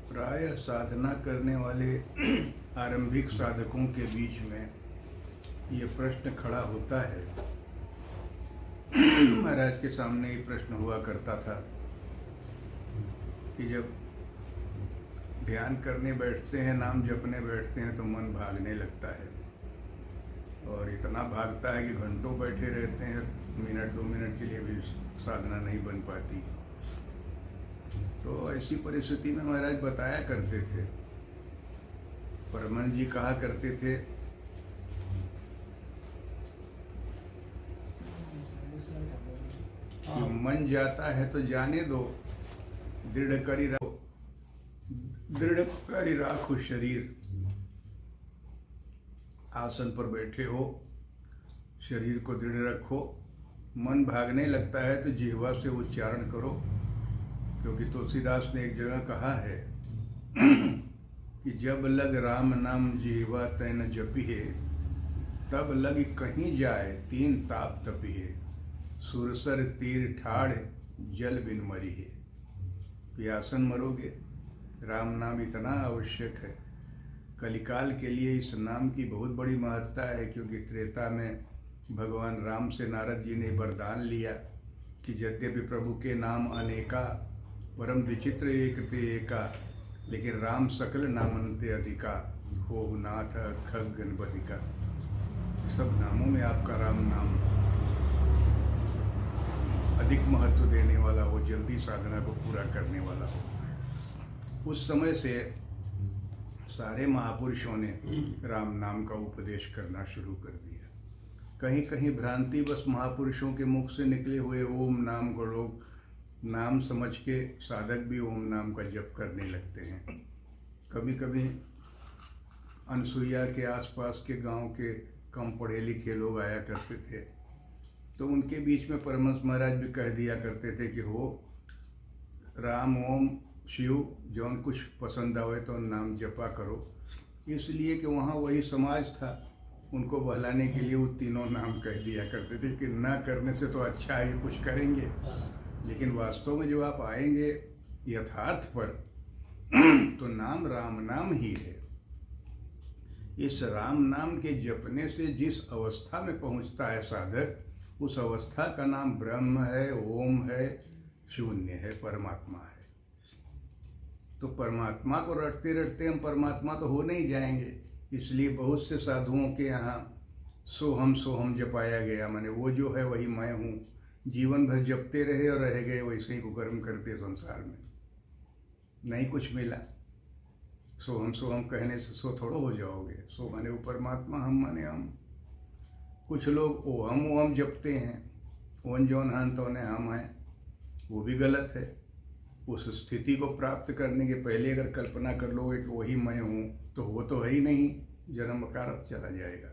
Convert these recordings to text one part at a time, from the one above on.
प्राय साधना करने वाले आरंभिक साधकों के बीच में ये प्रश्न खड़ा होता है। महाराज के सामने ये प्रश्न हुआ करता था कि जब ध्यान करने बैठते हैं, नाम जपने बैठते हैं तो मन भागने लगता है और इतना भागता है कि घंटों बैठे रहते हैं, मिनट 2 मिनट के लिए भी साधना नहीं बन पाती। तो ऐसी परिस्थिति में महाराज बताया करते थे, परमानंद जी कहा करते थे कि मन जाता है तो जाने दो, दृढ़ करी राखो शरीर। आसन पर बैठे हो, शरीर को दृढ़ रखो, मन भागने लगता है तो जिह्वा से उच्चारण करो, क्योंकि तुलसीदास ने एक जगह कहा है कि जब लग राम नाम जिह्वा तैन जपिए, तब लग कहीं जाए 3 ताप तपिए, सुरसर तीर ठाड़ जल बिन मरिए। प्यासन मरोगे। राम नाम इतना आवश्यक है। कलिकाल के लिए इस नाम की बहुत बड़ी महत्ता है, क्योंकि त्रेता में भगवान राम से नारद जी ने वरदान लिया कि यद्यपि प्रभु के नाम अनेका, परम विचित्र एक ते एका, लेकिन राम सकल नामन्ते अधिका, हो नाथ खग गणपति का। सब नामों में आपका राम नाम अधिक महत्व देने वाला हो, जल्दी साधना को पूरा करने वाला हो। उस समय से सारे महापुरुषों ने राम नाम का उपदेश करना शुरू कर दिया। कहीं कहीं भ्रांतिवश महापुरुषों के मुख से निकले हुए ओम नाम को लोग नाम समझ के साधक भी ओम नाम का जप करने लगते हैं। कभी कभी अनसुईया के आसपास के गांव के कम पढ़े लिखे लोग आया करते थे, तो उनके बीच में परमहंस महाराज भी कह दिया करते थे कि हो राम ओम शिव जौन कुछ पसंद आवे तो नाम जपा करो। इसलिए कि वहाँ वही समाज था, उनको बहलाने के लिए वो तीनों नाम कह दिया करते थे कि ना करने से तो अच्छा है, कुछ करेंगे। लेकिन वास्तव में जब आप आएंगे यथार्थ पर तो नाम राम नाम ही है। इस राम नाम के जपने से जिस अवस्था में पहुंचता है साधक, उस अवस्था का नाम ब्रह्म है, ओम है, शून्य है, परमात्मा है। तो परमात्मा को रटते रटते हम परमात्मा तो हो नहीं जाएंगे। इसलिए बहुत से साधुओं के यहाँ सोहम जपाया गया, माने वो जो है वही मैं हूँ। जीवन भर जपते रहे और रह गए वैसे ही कुकर्म करते संसार में, नहीं कुछ मिला। सोहम कहने से सो थोड़ा हो जाओगे। सो माने वो परमात्मा, हम माने हम। कुछ लोग ओहम जपते हैं, ओन जौन हन तो ने हम हैं, वो भी गलत है। उस स्थिति को प्राप्त करने के पहले अगर कल्पना कर लोगे कि वही मैं हूँ, तो वो तो है ही नहीं, जन्म कारत चला जाएगा।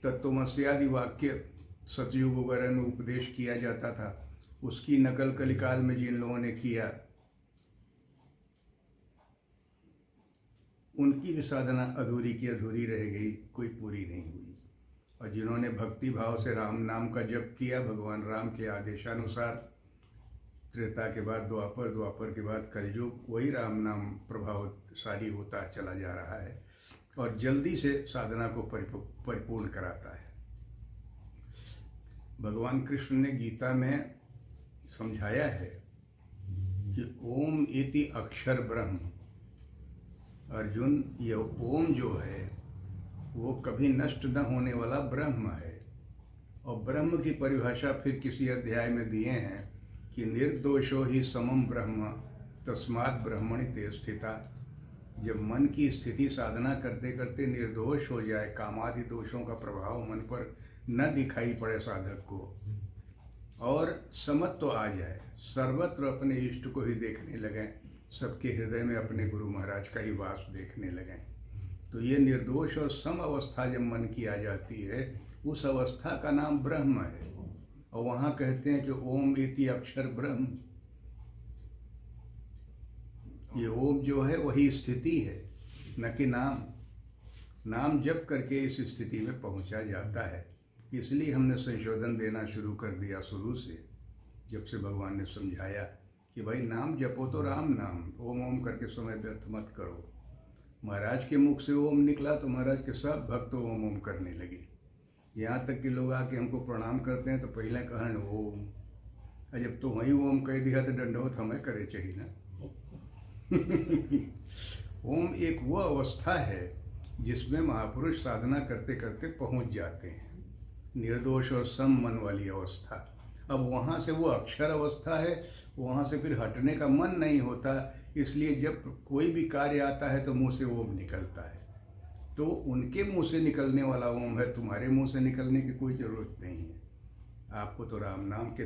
तत्वमस्यादि वाक्य सतयुग वगैरह में उपदेश किया जाता था, उसकी नकल कलिकाल में जिन लोगों ने किया उनकी भी साधना अधूरी की अधूरी रह गई, कोई पूरी नहीं हुई। और जिन्होंने भक्ति भाव से राम नाम का जप किया भगवान राम के आदेशानुसार, त्रेता के बाद द्वापर, द्वापर के बाद कलयुग, वही राम नाम प्रभावशाली होता चला जा रहा है और जल्दी से साधना को परिपूर्ण कराता है। भगवान कृष्ण ने गीता में समझाया है कि ओम इति अक्षर ब्रह्म। अर्जुन, ये ओम जो है वो कभी नष्ट न होने वाला ब्रह्म है। और ब्रह्म की परिभाषा फिर किसी अध्याय में दिए हैं कि निर्दोषो ही समम ब्रह्म तस्मात् ब्रह्मणि ते स्थिता। जब मन की स्थिति साधना करते करते निर्दोष हो जाए, कामादि दोषों का प्रभाव मन पर न दिखाई पड़े साधक को, और समत्व तो आ जाए, सर्वत्र अपने इष्ट को ही देखने लगें, सबके हृदय में अपने गुरु महाराज का ही वास देखने लगें, तो ये निर्दोष और सम अवस्था जब मन की आ जाती है, उस अवस्था का नाम ब्रह्म है। और वहाँ कहते हैं कि ओम इति अक्षर ब्रह्म। ये ओम जो है वही स्थिति है, न कि नाम। नाम जप करके इस स्थिति में पहुंचा जाता है। इसलिए हमने संशोधन देना शुरू कर दिया शुरू से, जब से भगवान ने समझाया कि भाई नाम जपो तो राम नाम, ओम ओम करके समय व्यर्थ मत करो। महाराज के मुख से ओम निकला तो महाराज के सब भक्त ओम ओम करने लगे। यहाँ तक कि लोग आके हमको प्रणाम करते हैं तो पहले कहन ओम, जब तो वही ओम कह दिया तो दंडवत हमें करे चाहिए ना। ओम एक वो अवस्था है जिसमें महापुरुष साधना करते करते पहुंच जाते हैं, निर्दोष और सम मन वाली अवस्था। अब वहाँ से वो अक्षर अवस्था है, वहाँ से फिर हटने का मन नहीं होता, इसलिए जब कोई भी कार्य आता है तो मुंह से ओम निकलता है। तो उनके मुंह से निकलने वाला ओम है, तुम्हारे मुंह से निकलने की कोई ज़रूरत नहीं है। आपको तो राम नाम के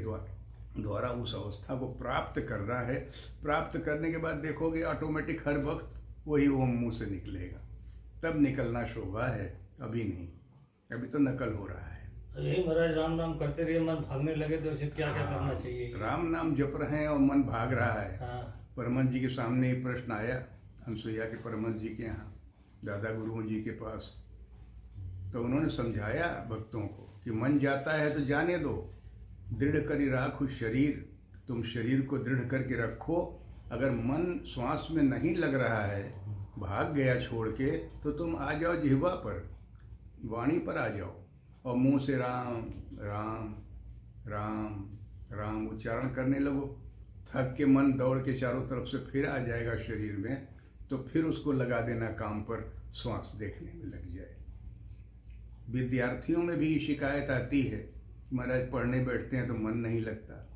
द्वारा उस अवस्था को प्राप्त करना है। प्राप्त करने के बाद देखोगे ऑटोमेटिक हर वक्त वही ओम मुंह से निकलेगा, तब निकलना शोभा है, अभी नहीं, अभी तो नकल हो रहा है। यही महाराज राम नाम करते रहिए, मन भागने लगे तो उसे क्या क्या करना चाहिए? राम नाम जप रहे हैं और मन भाग रहा है। हाँ। परमहंस जी के सामने ही प्रश्न आया, अनसुईया के परमहंस जी के यहाँ दादा गुरुओं जी के पास, तो उन्होंने समझाया भक्तों को कि मन जाता है तो जाने दो, दृढ़ करी राखो शरीर, तुम शरीर को दृढ़ करके रखो। अगर मन श्वास में नहीं लग रहा है, भाग गया छोड़ के, तो तुम आ जाओ जिह्वा पर, वाणी पर आ जाओ और मुंह से राम राम राम राम उच्चारण करने लगो। थक के मन दौड़ के चारों तरफ से फिर आ जाएगा शरीर में, तो फिर उसको लगा देना काम पर, श्वास देखने में लग जाए। विद्यार्थियों में भी शिकायत आती है, महाराज पढ़ने बैठते हैं तो मन नहीं लगता।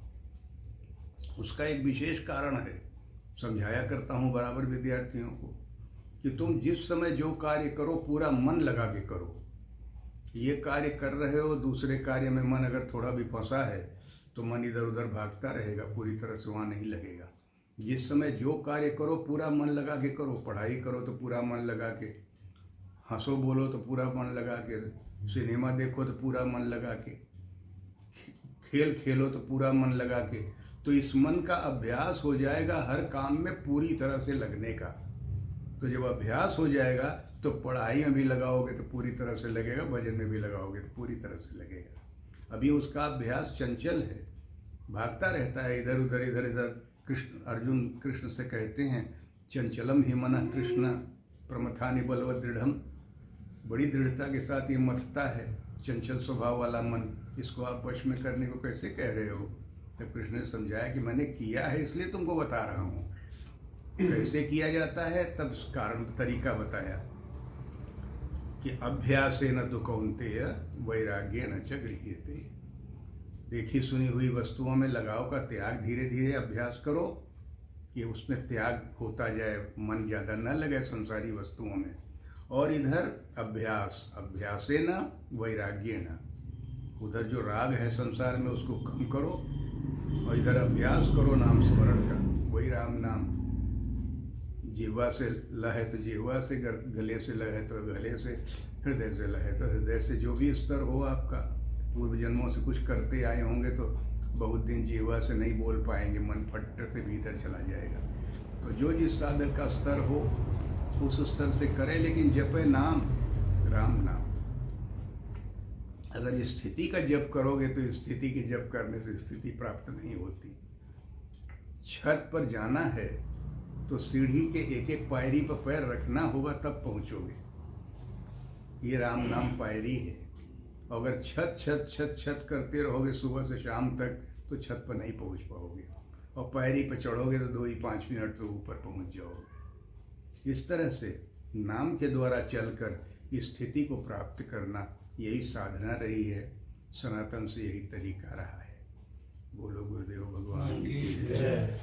उसका एक विशेष कारण है, समझाया करता हूँ बराबर विद्यार्थियों को कि तुम जिस समय जो कार्य करो पूरा मन लगा के करो। ये कार्य कर रहे हो, दूसरे कार्य में मन अगर थोड़ा भी फंसा है तो मन इधर उधर भागता रहेगा, पूरी तरह से वहाँ नहीं लगेगा। जिस समय जो कार्य करो पूरा मन लगा के करो। पढ़ाई करो तो पूरा मन लगा के, हंसो बोलो तो पूरा मन लगा के, सिनेमा देखो तो पूरा मन लगा के, खेल खेलो तो पूरा मन लगा के। तो इस मन का अभ्यास हो जाएगा हर काम में पूरी तरह से लगने का। तो जब अभ्यास हो जाएगा तो पढ़ाई में भी लगाओगे तो पूरी तरह से लगेगा, भजन में भी लगाओगे तो पूरी तरह से लगेगा। अभी उसका अभ्यास चंचल है, भागता रहता है इधर उधर इधर इधर। कृष्ण अर्जुन कृष्ण से कहते हैं, चंचलम ही मनः कृष्ण प्रमथानि बलवत् दृढ़म, बड़ी दृढ़ता के साथ ये मथता है चंचल स्वभाव वाला मन, इसको आप वश में करने को कैसे कह रहे हो? तब कृष्ण ने समझाया कि मैंने किया है इसलिए तुमको बता रहा हूँ। कैसे किया जाता है तब कारण तरीका बताया कि अभ्यासेन तु कौन्तेय वैराग्येन च गृह्यते। देखी सुनी हुई वस्तुओं में लगाव का त्याग धीरे धीरे अभ्यास करो कि उसमें त्याग होता जाए, मन ज़्यादा न लगे संसारी वस्तुओं में। और इधर अभ्यासेन वैराग्येन, उधर जो राग है संसार में उसको कम करो और इधर अभ्यास करो नाम स्मरण का। वही राम नाम जिह्वा से लहे तो जिह्वा से, गले से लहे तो गले से, हृदय से लहे तो हृदय से। जो भी स्तर हो आपका, पूर्व जन्मों से कुछ करते आए होंगे तो बहुत दिन जिह्वा से नहीं बोल पाएंगे, मन फट से भीतर चला जाएगा। तो जो जिस साधक का स्तर हो उस स्तर से करे, लेकिन जपे नाम राम नाम। अगर स्थिति का जप करोगे तो स्थिति के जप करने से स्थिति प्राप्त नहीं होती। छत पर जाना है तो सीढ़ी के एक एक पायरी पर पैर रखना होगा तब पहुंचोगे। ये राम नाम पायरी है। अगर छत छत छत छत करते रहोगे सुबह से शाम तक तो छत पर नहीं पहुंच पाओगे, और पायरी पर चढ़ोगे तो 2 ही 5 मिनट तो ऊपर पहुंच जाओगे। इस तरह से नाम के द्वारा चलकर स्थिति को प्राप्त करना, यही साधना रही है, सनातन से यही तरीका रहा है। बोलो गुरुदेव भगवान की जय।